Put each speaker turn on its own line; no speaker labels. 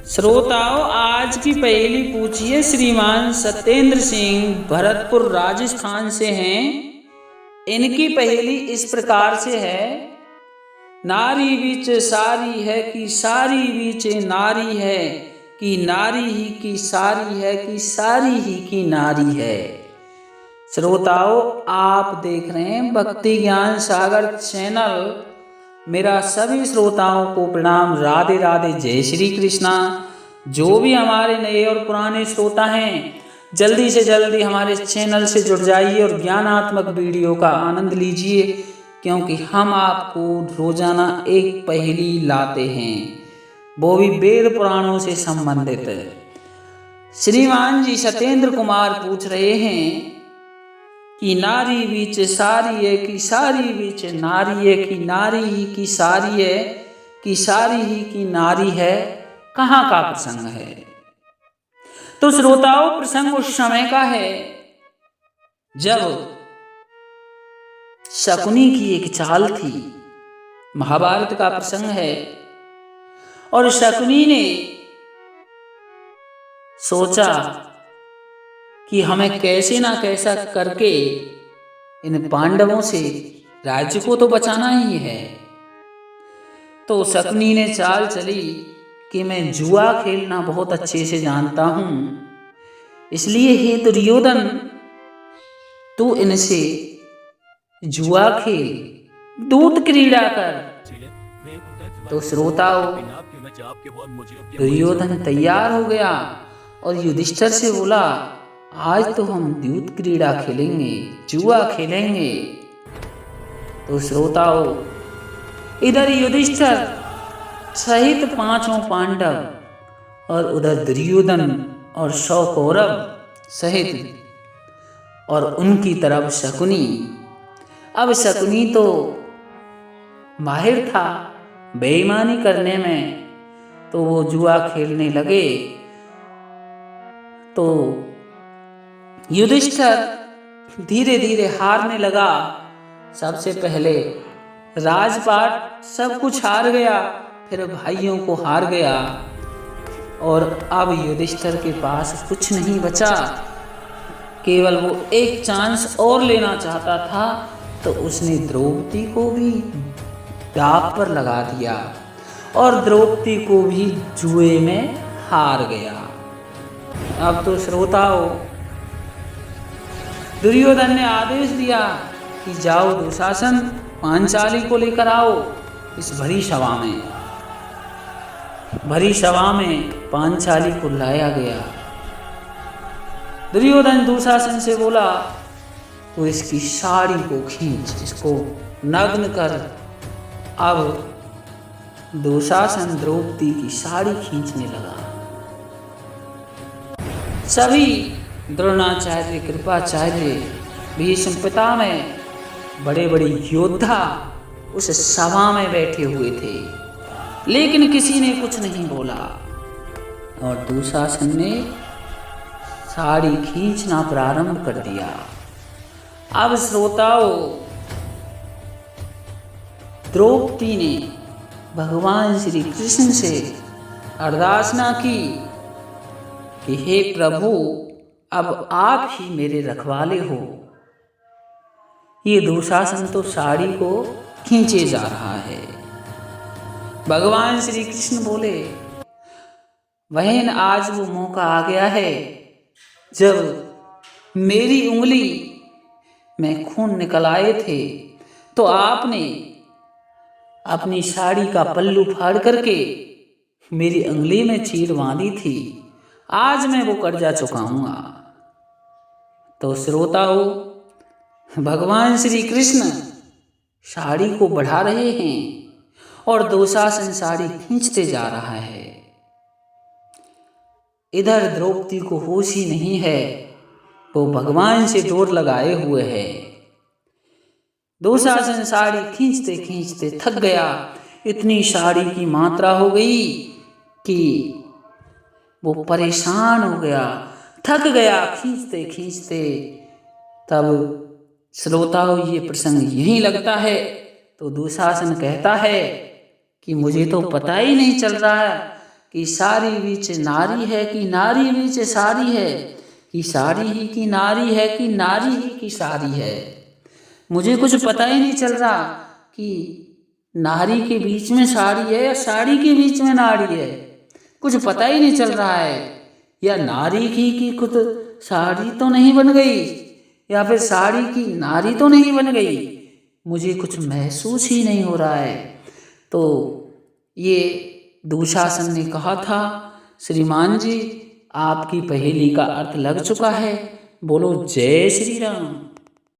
श्रोताओं, आज की पहेली पूछिए। श्रीमान सत्येंद्र सिंह भरतपुर राजस्थान से हैं। इनकी पहेली इस प्रकार से है। नारी बीच सारी है कि सारी बीच नारी है कि नारी ही की सारी है कि सारी ही की नारी है। श्रोताओं, आप देख रहे हैं भक्ति ज्ञान सागर चैनल। मेरा सभी श्रोताओं को प्रणाम। राधे राधे, जय श्री कृष्णा। जो भी हमारे नए और पुराने श्रोता हैं, जल्दी से जल्दी हमारे चैनल से जुड़ जाइए और ज्ञानात्मक वीडियो का आनंद लीजिए, क्योंकि हम आपको रोजाना एक पहेली लाते हैं, वो भी वेद पुराणों से संबंधित। श्रीमान जी सत्येंद्र कुमार पूछ रहे हैं कि नारी बीच सारी है कि सारी बीच नारी है कि नारी ही की सारी है कि सारी ही की नारी है, कहाँ का प्रसंग है। तो श्रोताओं, प्रसंग उस समय का है जब शकुनी की एक चाल थी। महाभारत का प्रसंग है। और शकुनी ने सोचा कि हमें कैसे ना कैसा करके इन पांडवों से राज्य को तो बचाना ही है। तो शकुनी ने चाल चली कि मैं जुआ खेलना बहुत अच्छे से जानता हूं, इसलिए हे दुर्योधन, तू इनसे जुआ खेल, दूत क्रीड़ा कर। तो श्रोताओं, दुर्योधन तैयार हो गया और युधिष्ठिर से बोला, आज तो हम द्यूत क्रीड़ा खेलेंगे, जुआ खेलेंगे। तो श्रोताओ, इधर युधिष्ठिर सहित 5 पांडव और उधर दुर्योधन और 100 कौरव सहित, और उनकी तरफ शकुनी। अब शकुनी तो माहिर था बेईमानी करने में, तो वो जुआ खेलने लगे। तो युधिष्ठिर धीरे धीरे हारने लगा। सबसे पहले राजपाट सब कुछ हार गया, फिर भाइयों को हार गया, और अब युधिष्ठिर के पास कुछ नहीं बचा। केवल वो एक चांस और लेना चाहता था, तो उसने द्रौपदी को भी दांव पर लगा दिया और द्रौपदी को भी जुए में हार गया। अब तो श्रोताओं, दुर्योधन ने आदेश दिया कि जाओ दुशासन, पांचाली को लेकर आओ इस भरी सभा में। भरी सभा में पांचाली को लाया गया। दुर्योधन दुशासन से बोला, तो इसकी साड़ी को खींच, इसको नग्न कर। अब दुशासन द्रौपदी की साड़ी खींचने लगा। सभी द्रोणाचार्य, कृपाचार्य, भीष्म पितामह, बड़े बड़े योद्धा उस सभा में बैठे हुए थे, लेकिन किसी ने कुछ नहीं बोला। और दुशासन ने साड़ी खींचना प्रारंभ कर दिया। अब श्रोताओं, द्रौपदी ने भगवान श्री कृष्ण से अरदासना की कि हे प्रभु, अब आप ही मेरे रखवाले हो। ये दुशासन तो साड़ी को खींचे जा रहा है। भगवान श्री कृष्ण बोले, बहन, आज वो मौका आ गया है जब मेरी उंगली में खून निकल आए थे, तो आपने अपनी साड़ी का पल्लू फाड़ करके मेरी उंगली में चीर बांधी थी। आज मैं वो कर्जा चुकाऊंगा। तो श्रोताओं, भगवान श्री कृष्ण साड़ी को बढ़ा रहे हैं और दुशासन साड़ी खींचते जा रहा है। इधर द्रौपदी को होश ही नहीं है, वो भगवान से डोर लगाए हुए है। दुशासन साड़ी खींचते खींचते थक गया। इतनी साड़ी की मात्रा हो गई कि वो परेशान हो गया, थक गया खींचते खींचते। तब श्रोताओं, ये प्रसंग यहीं लगता है। तो दुशासन कहता है कि मुझे तो पता ही नहीं चल रहा है कि सारी बीच नारी है कि नारी बीच सारी है, कि सारी ही की नारी है कि नारी ही की सारी है। मुझे कुछ पता ही नहीं चल रहा कि नारी के बीच में साड़ी है या साड़ी के बीच में नारी है, कुछ पता ही नहीं चल रहा है। या नारी की खुद साड़ी तो नहीं बन गई, या फिर साड़ी की नारी तो नहीं बन गई, मुझे कुछ महसूस ही नहीं हो रहा है। तो ये दुशासन ने कहा था, श्रीमान जी आपकी पहेली का अर्थ लग चुका है, बोलो जय श्री राम।